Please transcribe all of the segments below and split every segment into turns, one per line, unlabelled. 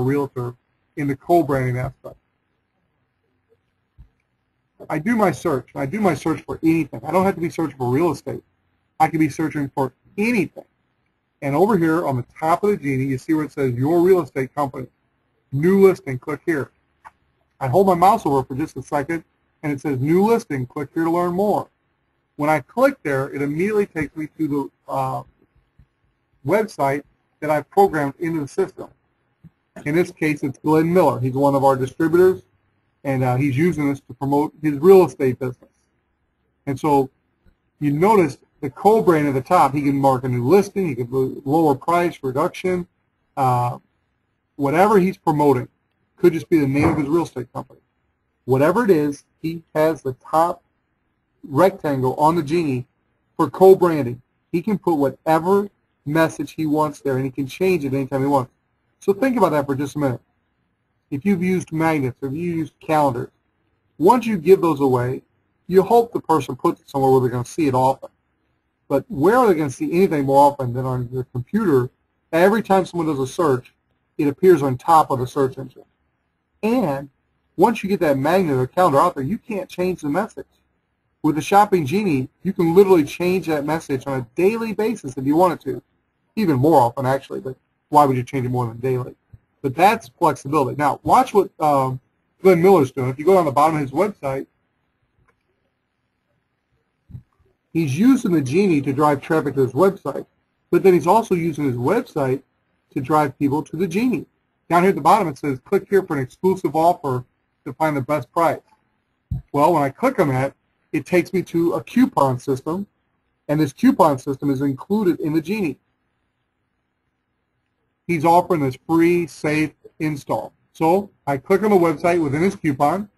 realtor in the co-branding aspect. I do my search. I do my search for anything. I don't have to be searching for real estate. I can be searching for anything. And over here on the top of the Genie, you see where it says Your Real Estate Company. New listing, click here. I hold my mouse over for just a second, and it says New Listing, click here to learn more. When I click there, it immediately takes me to the website that I've programmed into the system. In this case, it's Glenn Miller. He's one of our distributors, and he's using this to promote his real estate business. And so you notice the co-brand at the top. He can mark a new listing. He can lower price, reduction, whatever he's promoting. Could just be the name of his real estate company. Whatever it is, he has the top rectangle on the Genie for co-branding. He can put whatever message he wants there, and he can change it anytime he wants. So think about that for just a minute. If you've used magnets, or if you used calendars, once you give those away, you hope the person puts it somewhere where they're going to see it often. But where are they going to see anything more often than on your computer? Every time someone does a search, it appears on top of the search engine. And once you get that magnet or calendar out there, you can't change the message. With the Shopping Genie, you can literally change that message on a daily basis if you wanted to. Even more often, actually, but why would you change it more than daily? But that's flexibility. Now, watch what Glenn Miller's doing. If you go down the bottom of his website, he's using the Genie to drive traffic to his website, but then he's also using his website to drive people to the Genie. Down here at the bottom, it says, click here for an exclusive offer to find the best price. Well, when I click on that, it takes me to a coupon system, and this coupon system is included in the Genie. He's offering this free, safe install. So I click on the website within his coupon,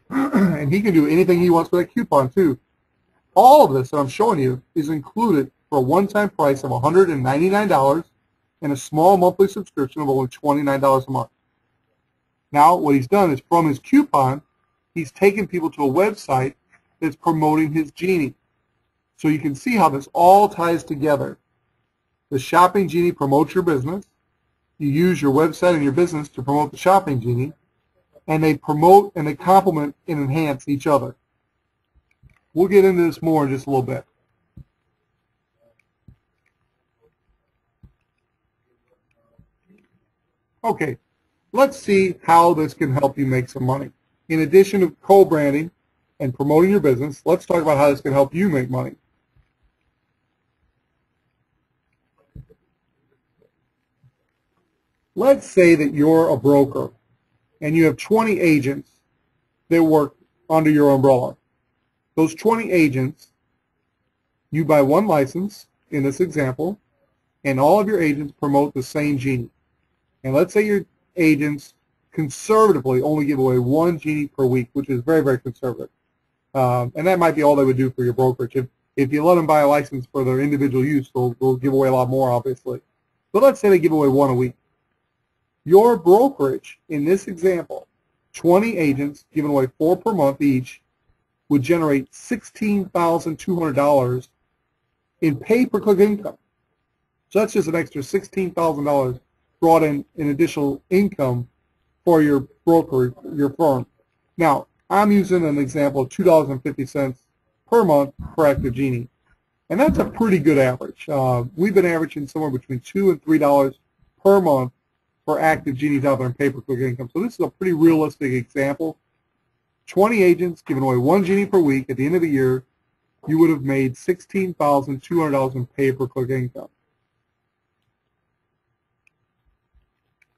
and he can do anything he wants with a coupon too. All of this that I'm showing you is included for a one-time price of $199 and a small monthly subscription of only $29 a month. Now, what he's done is from his coupon, he's taken people to a website that's promoting his Genie. So you can see how this all ties together. The Shopping Genie promotes your business. You use your website and your business to promote the Shopping Genie, and they promote and they complement and enhance each other. We'll get into this more in just a little bit. Okay, let's see how this can help you make some money. In addition to co-branding and promoting your business, let's talk about how this can help you make money. Let's say that you're a broker and you have 20 agents that work under your umbrella. Those 20 agents, you buy one license in this example, and all of your agents promote the same Genie. And let's say your agents conservatively only give away one Genie per week, which is very, very conservative. And that might be all they would do for your brokerage. If you let them buy a license for their individual use, they'll give away a lot more, obviously. But let's say they give away one a week. Your brokerage, in this example, 20 agents giving away 4 per month each, would generate $16,200 in pay-per-click income. So that's just an extra $16,000 brought in additional income for your broker, your firm. Now, I'm using an example of $2.50 per month per active Genie. And that's a pretty good average. We've been averaging somewhere between $2 and $3 per month for active Genies out there in pay-per-click income. So this is a pretty realistic example. 20 agents giving away one Genie per week. At the end of the year, you would have made $16,200 in pay-per-click income.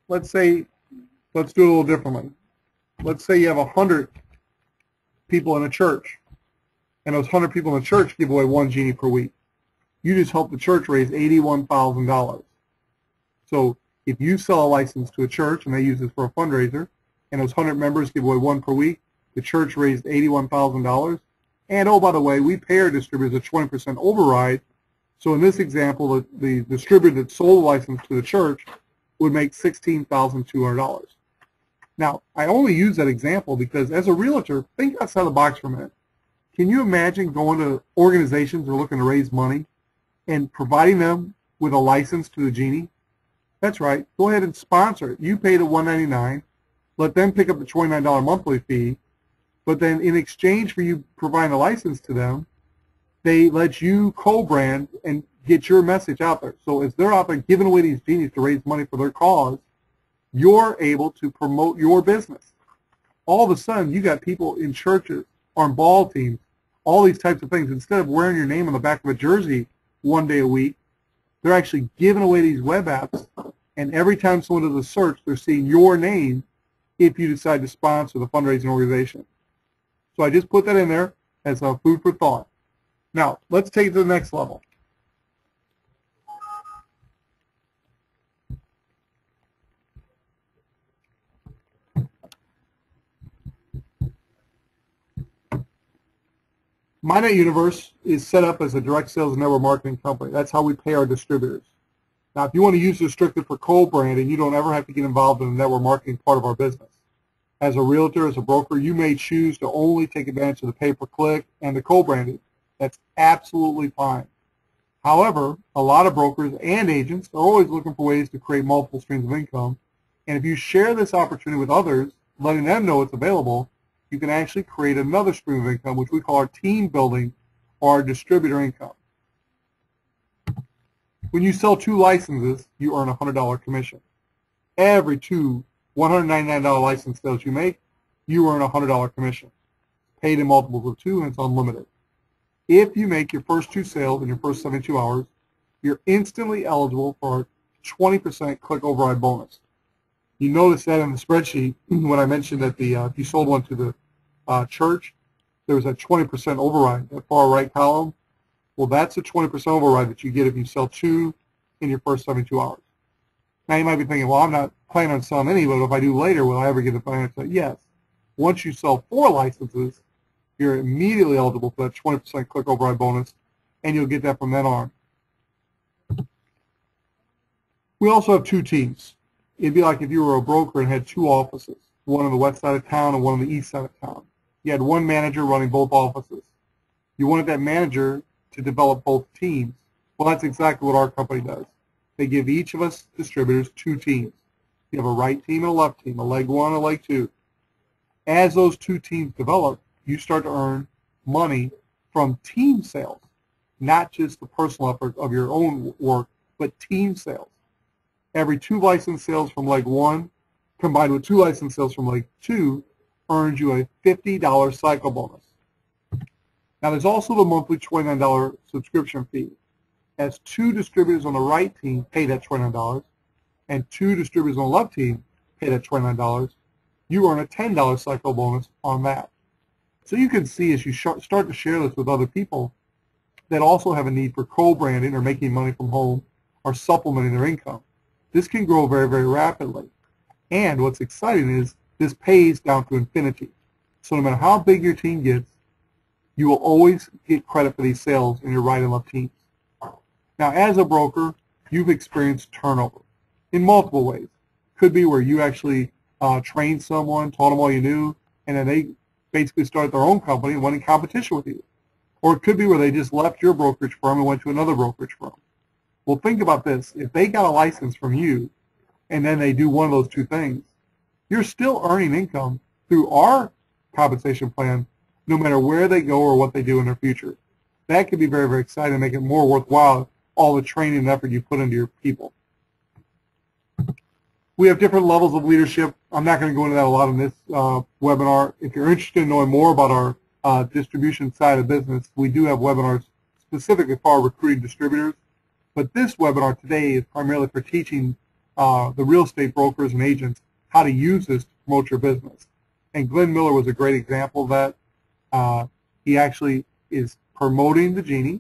Let's do it a little differently. Let's say you have 100 people in a church, and those 100 people in the church give away one Genie per week. You just help the church raise $81,000. So if you sell a license to a church and they use this for a fundraiser, and those 100 members give away one per week, the church raised $81,000. And oh, by the way, we pay our distributors a 20% override. So in this example, the distributor that sold the license to the church would make $16,200. Now, I only use that example because as a realtor, think outside the box for a minute. Can you imagine going to organizations that are looking to raise money and providing them with a license to the Genie? That's right. Go ahead and sponsor it. You pay the $199. Let them pick up the $29 monthly fee. But then in exchange for you providing a license to them, they let you co-brand and get your message out there. So as they're out there giving away these genies to raise money for their cause, you're able to promote your business. All of a sudden, you got people in churches, on ball teams, all these types of things. Instead of wearing your name on the back of a jersey one day a week, they're actually giving away these web apps, and every time someone does a search, they're seeing your name if you decide to sponsor the fundraising organization. So I just put that in there as a food for thought. Now, let's take it to the next level. MyNet Universe is set up as a direct sales and network marketing company. That's how we pay our distributors. Now, if you want to use it strictly for co-branding, you don't ever have to get involved in the network marketing part of our business. As a realtor, as a broker, you may choose to only take advantage of the pay-per-click and the co-branding. That's absolutely fine. However, a lot of brokers and agents are always looking for ways to create multiple streams of income. And if you share this opportunity with others, letting them know it's available, you can actually create another stream of income, which we call our team building or our distributor income. When you sell 2 licenses, you earn a $100 commission. Every 2 $199 license sales you make, you earn a $100 commission. Paid in multiples of 2, and it's unlimited. If you make your first 2 sales in your first 72 hours, you're instantly eligible for a 20% click override bonus. You notice that in the spreadsheet when I mentioned that if you sold one to the church, there was a 20% override, that far right column. Well, that's a 20% override that you get if you sell 2 in your first 72 hours. Now, you might be thinking, well, I'm not planning on selling any, but if I do later, will I ever get the financial? Yes. Once you sell 4 licenses, you're immediately eligible for that 20% click override bonus, and you'll get that from then on. We also have 2 teams. It'd be like if you were a broker and had 2 offices, one on the west side of town and one on the east side of town. You had one manager running both offices. You wanted that manager to develop both teams. Well, that's exactly what our company does. They give each of us distributors 2 teams. You have a right team and a left team, a leg 1 and a leg 2. As those 2 teams develop, you start to earn money from team sales, not just the personal effort of your own work, but team sales. Every 2 license sales from leg 1 combined with 2 license sales from leg 2 earns you a $50 cycle bonus. Now, there's also the monthly $29 subscription fee. As 2 distributors on the right team pay that $29 and 2 distributors on the left team pay that $29, you earn a $10 cycle bonus on that. So you can see as you start to share this with other people that also have a need for co-branding or making money from home or supplementing their income. This can grow very, very rapidly. And what's exciting is this pays down to infinity. So no matter how big your team gets, you will always get credit for these sales in your right and left teams. Now, as a broker, you've experienced turnover in multiple ways. Could be where you actually trained someone, taught them all you knew, and then they basically started their own company and went in competition with you. Or it could be where they just left your brokerage firm and went to another brokerage firm. Well, think about this. If they got a license from you and then they do one of those 2 things, you're still earning income through our compensation plan no matter where they go or what they do in their future. That could be very, very exciting and make it more worthwhile, all the training and effort you put into your people. We have different levels of leadership. I'm not going to go into that a lot in this webinar. If you're interested in knowing more about our distribution side of business, we do have webinars specifically for our recruiting distributors. But this webinar today is primarily for teaching the real estate brokers and agents how to use this to promote your business. And Glenn Miller was a great example of that. He actually is promoting the Genie,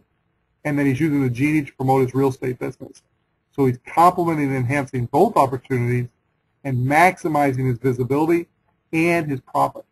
and then he's using the Genie to promote his real estate business. So he's complementing and enhancing both opportunities and maximizing his visibility and his profit.